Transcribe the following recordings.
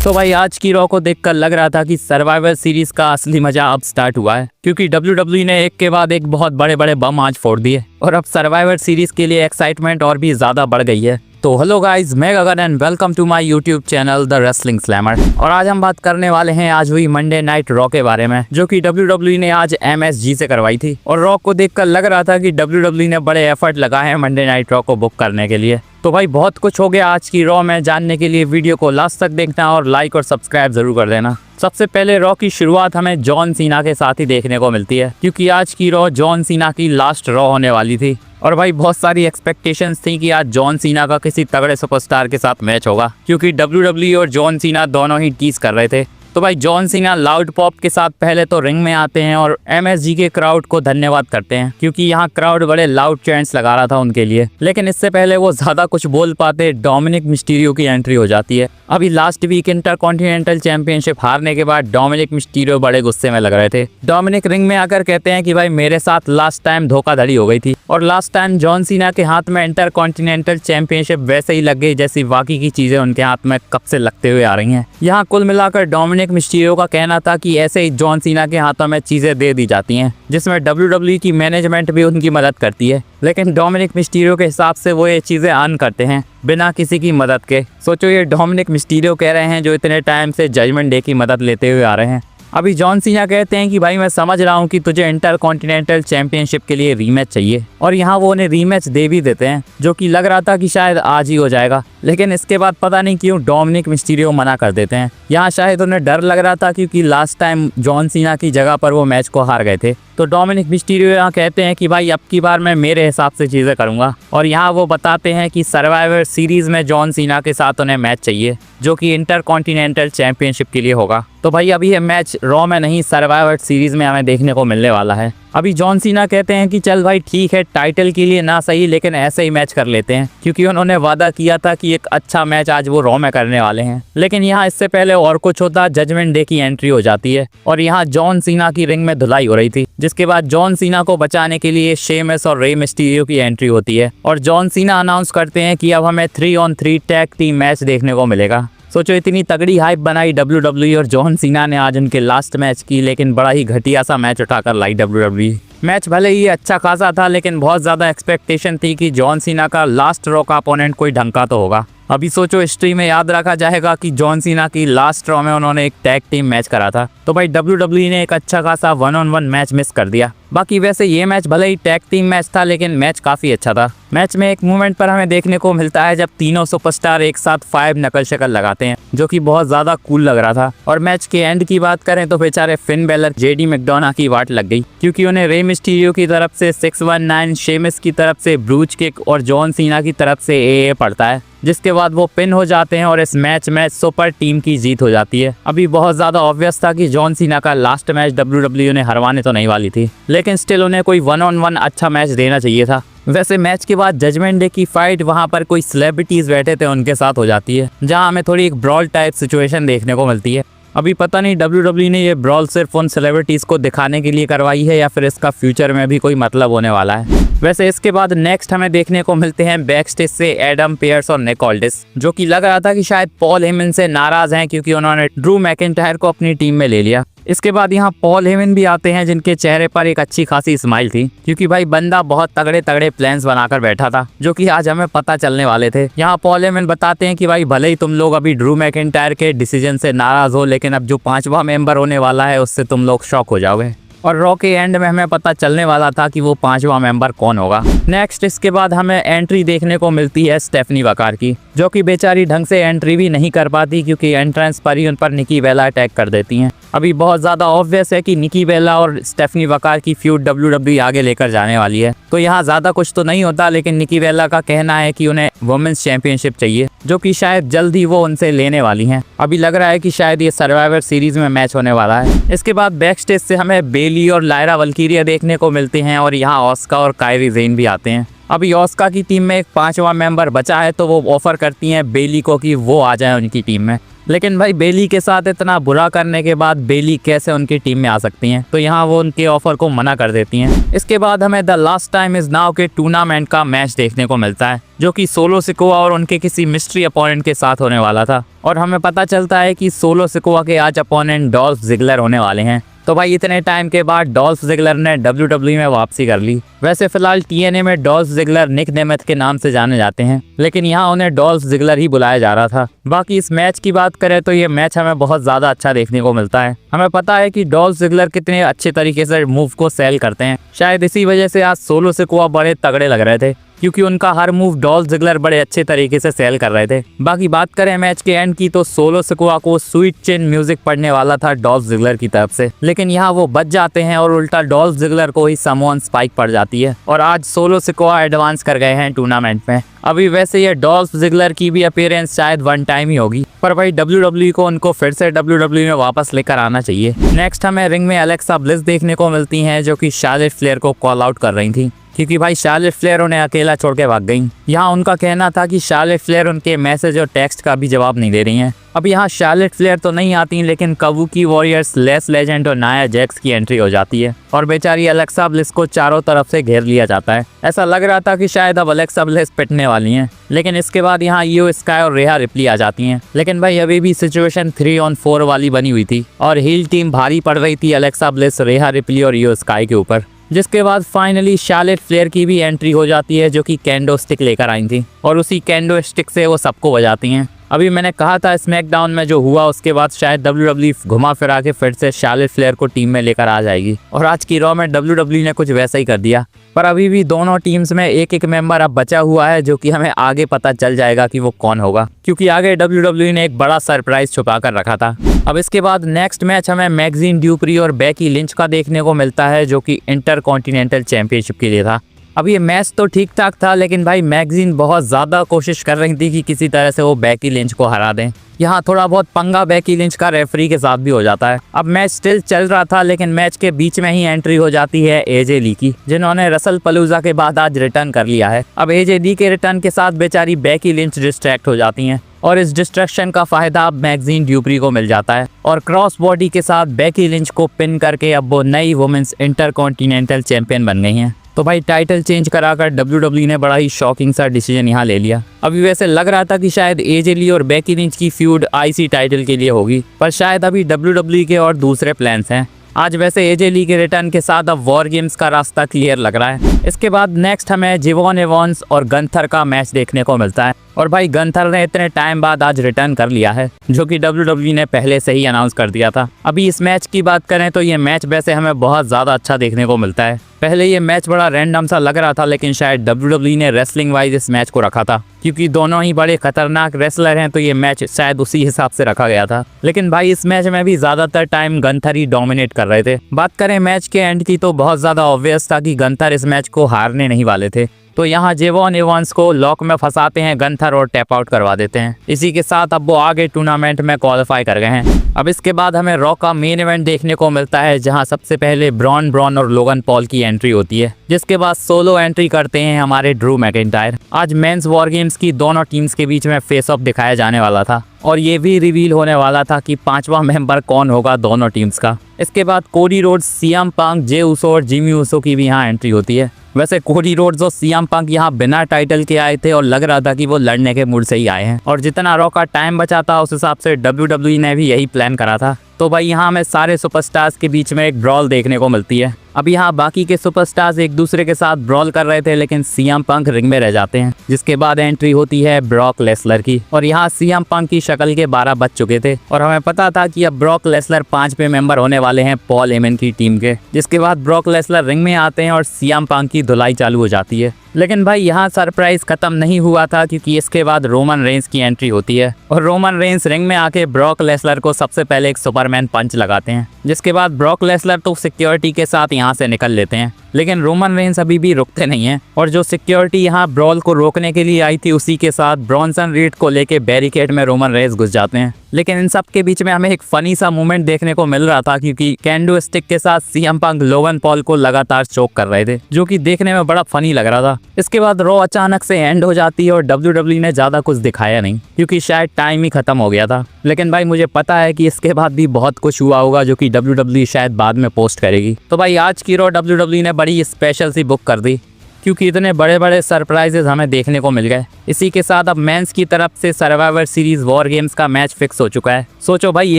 तो भाई आज की रॉ को देखकर लग रहा था कि सर्वाइवर सीरीज का असली मजा अब स्टार्ट हुआ है, क्योंकि WWE ने एक के बाद एक बहुत बड़े बड़े बम आज फोड़ दिए और अब सर्वाइवर सीरीज के लिए एक्साइटमेंट और भी ज्यादा बढ़ गई है। तो हेलो गाइस, मैं Gagan and welcome to my YouTube channel the wrestling slammer. और आज हम बात करने वाले हैं आज हुई मंडे नाइट रॉ के बारे में, जो कि WWE ने आज MSG से करवाई थी। और रॉ को देखकर लग रहा था कि WWE ने बड़े एफर्ट लगाए हैं मंडे नाइट रॉ को बुक करने के लिए। तो भाई बहुत कुछ हो गया आज की रॉ में, जानने के लिए वीडियो को लास्ट तक देखना और लाइक और सब्सक्राइब जरूर कर देना। सबसे पहले रॉ की शुरुआत हमें जॉन सीना के साथ ही देखने को मिलती है, क्योंकि आज की रॉ जॉन सीना की लास्ट रॉ होने वाली थी। और भाई बहुत सारी एक्सपेक्टेशंस थी कि आज जॉन सीना का किसी तगड़े सुपरस्टार के साथ मैच होगा, क्योंकि WWE और जॉन सीना दोनों ही टीज कर रहे थे। तो भाई जॉन सीना लाउड पॉप के साथ पहले तो रिंग में आते हैं और MSG के क्राउड को धन्यवाद करते हैं, क्योंकि यहाँ क्राउड बड़े लाउड चैंट्स लगा रहा था उनके लिए। लेकिन इससे पहले वो ज्यादा कुछ बोल पाते, डोमिनिक मिस्टीरियो की एंट्री हो जाती है। अभी लास्ट वीक इंटरकॉन्टिनेंटल चैंपियनशिप हारने के बाद डोमिनिक मिस्टीरियो बड़े गुस्से में लग रहे थे। डोमिनिक रिंग में आकर कहते हैं कि भाई मेरे साथ लास्ट टाइम धोखाधड़ी हो गई थी, और लास्ट टाइम जॉन सीना के हाथ में इंटरकॉन्टिनेंटल चैंपियनशिप वैसे ही लग गई जैसी बाकी की चीजें उनके हाथ में कब से लगते हुए आ रही हैं। यहाँ कुल मिलाकर डोमिनिक मिस्टीरियो का कहना था कि ऐसे ही जॉन सीना के हाथों में चीजें दे दी जाती हैं, जिसमें WWE की मैनेजमेंट भी उनकी मदद करती है। लेकिन डोमिनिक मिस्टीरियो के हिसाब से वो ये चीजें अर्न करते हैं बिना किसी की मदद के। सोचो ये डोमिनिक मिस्टीरियो कह रहे हैं जो इतने टाइम से जजमेंट डे की मदद लेते हुए आ रहे हैं। अभी जॉन सीना कहते हैं कि भाई मैं समझ रहा हूँ कि तुझे इंटरकॉन्टिनेंटल चैंपियनशिप के लिए रीमैच चाहिए, और यहाँ वो उन्हें रीमैच दे भी देते हैं, जो कि लग रहा था कि शायद आज ही हो जाएगा। लेकिन इसके बाद पता नहीं क्यों डोमिनिक मिस्टीरियो मना कर देते हैं। यहाँ शायद उन्हें डर लग रहा था, क्योंकि लास्ट टाइम जॉन सीना की जगह पर वो मैच को हार गए थे। तो डोमिनिक मिस्टीरियो यहाँ कहते हैं कि भाई अब की बार मैं मेरे हिसाब से चीज़ें करूँगा, और यहाँ वो बताते हैं कि सर्वाइवर सीरीज़ में जॉन सीना के साथ उन्हें मैच चाहिए, जो कि इंटरकॉन्टिनेंटल चैंपियनशिप के लिए होगा। तो भाई अभी ये मैच रॉ में नहीं, सर्वाइवर सीरीज़ में हमें देखने को मिलने वाला है। अभी जॉन सीना कहते हैं कि चल भाई ठीक है, टाइटल के लिए ना सही लेकिन ऐसे ही मैच कर लेते हैं, क्योंकि उन्होंने वादा किया था कि एक अच्छा मैच आज वो रॉ में करने वाले हैं। लेकिन यहाँ इससे पहले और कुछ होता, जजमेंट डे की एंट्री हो जाती है, और यहाँ जॉन सीना की रिंग में धुलाई हो रही थी, जिसके बाद जॉन सीना को बचाने के लिए शेमस और रे मिस्टीरियो की एंट्री होती है, और जॉन सीना अनाउंस करते हैं कि अब हमें 3-on-3 टैग टीम मैच देखने को मिलेगा। सोचो इतनी तगड़ी हाइप बनाई WWE, और जॉन सीना ने आज उनके लास्ट मैच की, लेकिन बड़ा ही घटिया सा मैच उठाकर लाई WWE। मैच भले ही अच्छा खासा था, लेकिन बहुत ज़्यादा एक्सपेक्टेशन थी कि जॉन सीना का लास्ट रॉ का अपोनेंट कोई ढंग का तो होगा। अभी सोचो हिस्ट्री में याद रखा जाएगा कि जॉन सीना की लास्ट रॉ में उन्होंने एक टैग टीम मैच करा था। तो भाई WWE ने एक अच्छा खासा 1-on-1 मैच मिस कर दिया। बाकी वैसे ये मैच भले ही टैग टीम मैच था, लेकिन मैच काफ़ी अच्छा था। मैच में एक मोमेंट पर हमें देखने को मिलता है जब तीनों सुपरस्टार एक साथ 5 नकल शकल लगाते हैं, जो कि बहुत ज़्यादा कूल लग रहा था। और मैच के एंड की बात करें तो बेचारे फिन बेलर, JD मैकडोना की वाट लग गई, क्योंकि उन्हें रे मिस्टीरियो की तरफ से 619, शेमस की तरफ से ब्रूच किक और जॉन सीना की तरफ से AA पड़ता है, जिसके बाद वो पिन हो जाते हैं और इस मैच में सुपर टीम की जीत हो जाती है। अभी बहुत ज़्यादा ऑब्वियस था कि जॉन सीना का लास्ट मैच WWE ने हरवाने तो नहीं वाली थी, लेकिन स्टिल उन्हें कोई 1-on-1 अच्छा मैच देना चाहिए था। वैसे मैच के बाद जजमेंट डे की फाइट वहां पर कोई सेलिब्रिटीज बैठे थे उनके साथ हो जाती है, जहां हमें थोड़ी एक ब्रॉल टाइप सिचुएशन देखने को मिलती है। अभी पता नहीं WWE ने ये ब्रॉल सिर्फ उन सेलिब्रिटीज को दिखाने के लिए करवाई है, या फिर इसका फ्यूचर में भी कोई मतलब होने वाला है। वैसे इसके बाद नेक्स्ट हमें देखने को मिलते हैं बैक स्टेज से एडम पेयर्स और निक ऑल्डिस, जो कि लग रहा था कि शायद पॉल हेमन से नाराज हैं, क्योंकि उन्होंने ड्रू मैकिंटायर को अपनी टीम में ले लिया। इसके बाद यहाँ पॉल हेमन भी आते हैं, जिनके चेहरे पर एक अच्छी खासी स्माइल थी, क्योंकि भाई बंदा बहुत तगड़े तगड़े प्लान्स बनाकर बैठा था, जो कि आज हमें पता चलने वाले थे। यहाँ पॉल हेमन बताते हैं कि भाई भले ही तुम लोग अभी ड्रू मैकिंटायर के डिसीजन से नाराज हो, लेकिन अब जो 5वां मेंबर होने वाला है उससे तुम लोग शॉक हो जाओगे। और रॉ के एंड में हमें पता चलने वाला था कि वो 5वां मेंबर कौन होगा। नेक्स्ट इसके बाद हमें एंट्री देखने को मिलती है स्टेफनी वकार की, जो कि बेचारी ढंग से एंट्री भी नहीं कर पाती, क्योंकि एंट्रेंस पर ही उन पर निकी बेला अटैक कर देती हैं। अभी बहुत ज़्यादा ऑब्वियस है कि निकी बेला और स्टेफनी वकार की फ्यूड WWE आगे लेकर जाने वाली है, तो यहाँ ज़्यादा कुछ तो नहीं होता। लेकिन निकी बेला का कहना है कि उन्हें वुमेन्स चैंपियनशिप चाहिए, जो कि शायद जल्द ही वो उनसे लेने वाली हैं। अभी लग रहा है कि शायद ये सर्वाइवर सीरीज में मैच होने वाला है। इसके बाद बैक स्टेज से हमें बेली और लायरा वल्कीरिया देखने को मिलते हैं, और यहाँ ऑस्का और कायरी जेन भी आते हैं। अभी ओस्का की टीम में एक 5वां मेंबर बचा है, तो वो ऑफर करती हैं बेली को कि वो आ जाए उनकी टीम में। लेकिन भाई बेली के साथ इतना बुरा करने के बाद बेली कैसे उनकी टीम में आ सकती हैं, तो यहाँ वो उनके ऑफर को मना कर देती हैं। इसके बाद हमें the last time is now के टूर्नामेंट का मैच देखने को मिलता है, जो कि सोलो सिकोआ और उनके किसी मिस्ट्री अपोनेंट के साथ होने वाला था। और हमें पता चलता है कि सोलो सिकोआ के आज अपोनेंट डॉल्फ जिगलर होने वाले हैं। तो भाई इतने टाइम के बाद डॉल्फ जिगलर ने WWE में वापसी कर ली। वैसे फिलहाल TNA में डॉल्फ जिगलर निक नेमेथ के नाम से जाने जाते हैं, लेकिन यहाँ उन्हें डॉल्फ जिगलर ही बुलाया जा रहा था। बाकी इस मैच की बात करें तो ये मैच हमें बहुत ज्यादा अच्छा देखने को मिलता है। हमें पता है कि डॉल्फ जिगलर कितने अच्छे तरीके से मूव को सेल करते हैं। शायद इसी वजह से आज सोलो सिकोआ बड़े तगड़े लग रहे थे, क्योंकि उनका हर मूव डॉल्फ जिगलर बड़े अच्छे तरीके से सेल कर रहे थे। बाकी बात करें मैच के एंड की, तो सोलो सिकोआ को स्वीट चिन म्यूजिक पड़ने वाला था डॉल्फ जिगलर की तरफ से, लेकिन यहाँ वो बच जाते हैं और उल्टा डॉल्फ जिगलर को ही समवन स्पाइक पड़ जाती है और आज सोलो सिकोआ एडवांस कर गए हैं टूर्नामेंट में। अभी वैसे ये डॉल्फ जिगलर की भी अपीयरेंस शायद वन टाइम ही होगी, पर भाई WWE को उनको फिर से WWE में वापस लेकर आना चाहिए। नेक्स्ट हमें रिंग में एलेक्सा ब्लिस देखने को मिलती हैं, जो कि शार्लेट फ्लेयर को कॉल आउट कर रही थी, क्योंकि भाई शार्लेट फ्लेयर उन्हें अकेला छोड़ के भाग गई। यहाँ उनका कहना था कि शार्लेट फ्लेयर उनके मैसेज और टेक्स्ट का भी जवाब नहीं दे रही हैं। अब यहाँ शार्लेट फ्लेयर तो नहीं आती, लेकिन काबुकी वॉरियर्स, लेस लेजेंड और नाया जैक्स की एंट्री हो जाती है और बेचारी एलेक्सा ब्लिस को चारों तरफ से घेर लिया जाता है। ऐसा लग रहा था कि शायद अब एलेक्सा ब्लिस पिटने वाली हैं, लेकिन इसके बाद यहाँ ईओ स्काई और रेहा रिप्ली आ जाती हैं। लेकिन भाई अभी भी सिचुएशन 3 on 4 वाली बनी हुई थी और हील टीम भारी पड़ रही थी एलेक्सा ब्लिस, रेहा रिप्ली और ईओ स्काई के ऊपर। जिसके बाद फाइनली शार्लेट फ्लेयर की भी एंट्री हो जाती है, जो कि कैंडो स्टिक लेकर आई थी और उसी कैंडो स्टिक से वो सबको बजाती हैं। अभी मैंने कहा था स्मैकडाउन में जो हुआ उसके बाद शायद WWE घुमा फिरा के फिर से शार्लेट फ्लेयर को टीम में लेकर आ जाएगी, और आज की रॉ में WWE ने कुछ वैसा ही कर दिया। पर अभी भी दोनों टीम्स में एक एक मेंबर अब बचा हुआ है, जो कि हमें आगे पता चल जाएगा कि वो कौन होगा, क्योंकि आगे WWE ने एक बड़ा सरप्राइज छुपा कर रखा था। अब इसके बाद नेक्स्ट मैच हमें मैग्जीन ड्यूप्री और बेकी लिंच का देखने को मिलता है, जो कि इंटरकॉन्टिनेंटल चैंपियनशिप के लिए था। अब ये मैच तो ठीक ठाक था, लेकिन भाई मैग्जीन बहुत ज़्यादा कोशिश कर रही थी कि किसी तरह से वो बेकी लिंच को हरा दें। यहाँ थोड़ा बहुत पंगा बेकी लिंच का रेफरी के साथ भी हो जाता है। अब मैच स्टिल चल रहा था, लेकिन मैच के बीच में ही एंट्री हो जाती है एजे ली की, जिन्होंने रसल पलूजा के बाद आज रिटर्न कर लिया है। अब एजे ली के रिटर्न के साथ बेचारी बेकी लिंच डिस्ट्रैक्ट हो जाती हैं और इस डिस्ट्रैक्शन का फायदा अब मैग्जीन ड्यूप्री को मिल जाता है और क्रॉस बॉडी के साथ बेकी लिंच को पिन करके अब वो नई वुमेन्स इंटरकॉन्टिनेंटल चैंपियन बन गई हैं। तो भाई टाइटल चेंज कराकर WWE ने बड़ा ही शॉकिंग सा डिसीजन यहाँ ले लिया। अभी वैसे लग रहा था कि शायद एजे ली और बेकी लिंच की फ्यूड IC टाइटल के लिए होगी, पर शायद अभी WWE के और दूसरे प्लान्स हैं। आज वैसे एजे ली के रिटर्न के साथ अब वॉर गेम्स का रास्ता क्लियर लग रहा है। इसके बाद नेक्स्ट हमें जिवॉन एवॉन्स और गंथर का मैच देखने को मिलता है, और भाई गंथर ने इतने टाइम बाद आज रिटर्न कर लिया है, जो कि WWE ने पहले से ही अनाउंस कर दिया था। अभी इस मैच की बात करें तो ये मैच वैसे हमें बहुत ज़्यादा अच्छा देखने को मिलता है। पहले ये मैच बड़ा रैंडम सा लग रहा था, लेकिन शायद WWE ने रेसलिंग वाइज इस मैच को रखा था, क्योंकि दोनों ही बड़े खतरनाक रेसलर हैं, तो ये मैच शायद उसी हिसाब से रखा गया था। लेकिन भाई इस मैच में भी ज़्यादातर टाइम गंथर ही डोमिनेट कर रहे थे। बात करें मैच के एंड की, तो बहुत ज़्यादा ऑब्वियस था कि गंथर इस मैच को हारने नहीं वाले थे। तो यहाँ जिवॉन एवॉन्स को लॉक में फंसाते हैं गंथर और टैप आउट करवा देते हैं। इसी के साथ अब वो आगे टूर्नामेंट में क्वालिफाई कर गए हैं। अब इसके बाद हमें रॉ का मेन इवेंट देखने को मिलता है, जहां सबसे पहले ब्रॉन और लोगन पॉल की एंट्री होती है, जिसके बाद सोलो एंट्री करते हैं हमारे ड्रू मैकिंटायर। आज मेंस वॉर गेम्स की दोनों टीम्स के बीच में फेस ऑफ दिखाया जाने वाला था और ये भी रिवील होने वाला था कि 5वां मेंबर कौन होगा दोनों टीम्स का। इसके बाद कोडी रोड्स, सीएम पंक, जे उसो और जिमी उसो की भी यहाँ एंट्री होती है। वैसे कोडी रोड्स और सीएम पंक यहाँ बिना टाइटल के आए थे और लग रहा था कि वो लड़ने के मूड से ही आए हैं, और जितना रॉ का टाइम बचा था उस हिसाब से WWE ने भी यही प्लान करा था। तो भाई यहाँ हमें सारे सुपरस्टार्स के बीच में एक ब्रॉल देखने को मिलती है। अब यहाँ बाकी के सुपरस्टार्स एक दूसरे के साथ ब्रॉल कर रहे थे, लेकिन सीएम पंक रिंग में रह जाते हैं, जिसके बाद एंट्री होती है ब्रॉक लेसलर की। और यहाँ सीएम पंक की शक्ल के 12 बज चुके थे और हमें पता था कि अब ब्रॉक लेसलर 5वें मेंबर होने वाले हैं पॉल हेमन की टीम के। जिसके बाद ब्रॉक लेसलर रिंग में आते हैं और सीएम पंक की धुलाई चालू हो जाती है। लेकिन भाई यहाँ सरप्राइज खत्म नहीं हुआ था, क्योंकि इसके बाद रोमन रेंस की एंट्री होती है और रोमन रेंस रिंग में आके ब्रॉक लेसलर को सबसे पहले एक सुपरमैन पंच लगाते हैं, जिसके बाद ब्रॉक लेसलर तो सिक्योरिटी के साथ यहाँ से निकल लेते हैं। लेकिन रोमन रेंस अभी भी रुकते नहीं हैं और जो सिक्योरिटी यहाँ ब्रॉल को रोकने के लिए आई थी उसी के साथ ब्रॉन्सन रीड को लेके बैरिकेड में रोमन रेंस घुस जाते हैं। लेकिन इन सब के बीच में हमें एक फनी सा मोमेंट देखने को मिल रहा था क्योंकि कैंडो स्टिक के साथ सीएम पंक लोगन पॉल को लगातार चोक कर रहे थे, जो कि देखने में बड़ा फनी लग रहा था। इसके बाद रॉ अचानक से एंड हो जाती है और WWE ने ज्यादा कुछ दिखाया नहीं क्योंकि शायद टाइम ही खत्म हो गया था। लेकिन भाई मुझे पता है कि इसके बाद भी बहुत कुछ हुआ होगा जो कि WWE शायद बाद में पोस्ट करेगी। तो भाई आज की रॉ WWE ने बड़ी स्पेशल सी बुक कर दी क्योंकि इतने बड़े बड़े सरप्राइजेस हमें देखने को मिल गए। इसी के साथ अब मेंस की तरफ से सर्वाइवर सीरीज वॉर गेम्स का मैच फिक्स हो चुका है। सोचो भाई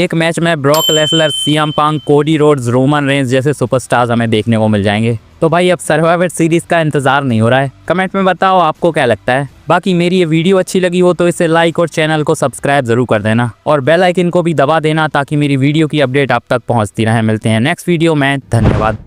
एक मैच में Brock लेसलर, CM Punk, Cody Rhodes, Roman Reigns जैसे सुपरस्टार्स हमें देखने को मिल जाएंगे। तो भाई अब सर्वाइवर सीरीज का इंतजार नहीं हो रहा है। कमेंट में बताओ आपको क्या लगता है। बाकी मेरी ये वीडियो अच्छी लगी हो तो इसे लाइक और चैनल को सब्सक्राइब जरूर कर देना और बेल आइकन को भी दबा देना ताकि मेरी वीडियो की अपडेट आप तक पहुंचती रहे। मिलते हैं नेक्स्ट वीडियो में, धन्यवाद।